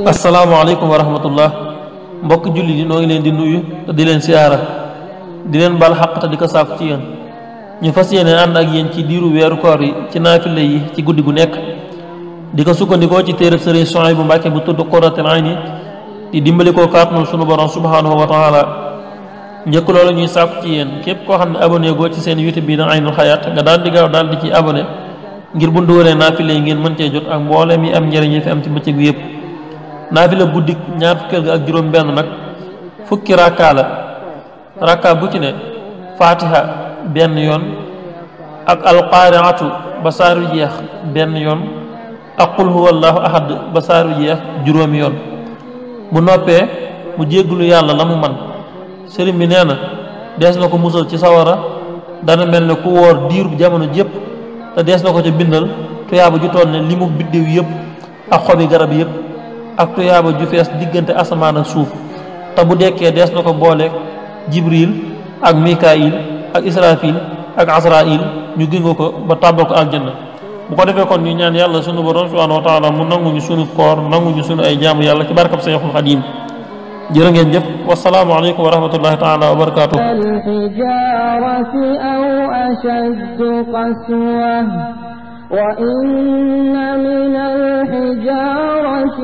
asalaamaaleykum wa rahmatullah mbokk julli yi noo ngi leen di nuyu te di leen siyaara di leen bal xaq te di ko saaku ci yéen ñu fas yéene ànd ak yéen ci diiru weeru koor yi ci naafile yi ci guddi gu nekk di ko sukkandikoo ci téereb sëriñ Suhaybu Mbàkke bu tudd Qurratul Ayni di dimbali koo kàttanul sunu borom subhanahu wa taala njëkk loolu ñuy sàkku ci yéen képp koo xam ne abonné goo ci seen YouTube bi na Aynul Hayaat nga daal di gaaw daal di ci abonné ngir bu ndugalee naafile yi ngeen mën cee jot ak mbooleem yi am njëriñ yi fi am ci bëccëg bi yëpp naafile guddik ñaar fukkeel ga ak juróom benn nag fukki rakka la rakka bu ci ne fatiha benn yoon ak alqaariatu ba saaru jeex benn yoon ak qul huwallahu ahad ba saaru jeex juróomi yoon bu noppee mu jéggulu yàlla la mu man sëriñ bi nee na dees na ko musal ci sawara dana mel ne ku wóor diirub jamono jépp te dees na ko ca bindal tuyaaba ju toll ne li mu biddiw yëpp ak xobi garab yëpp ak tuyaaba ju fees diggante asamaan ak suuf te bu dekkee dees na ko booleeg jibril ak mikail ak israfil ak asrail ñu gingo ko ba tàbbal ko aljanna bu ko defee kon ñu ñaan yàlla sunu borom subhanahu wa taala mu nanguñu sunu koor nanguñu sunu ay jaamu yàlla ci barkab Seexul Xadiim jërë ngeen jëf wasalaamu aleykum wa rahmatullahi taala wa barakaatuh وإن من الحجارة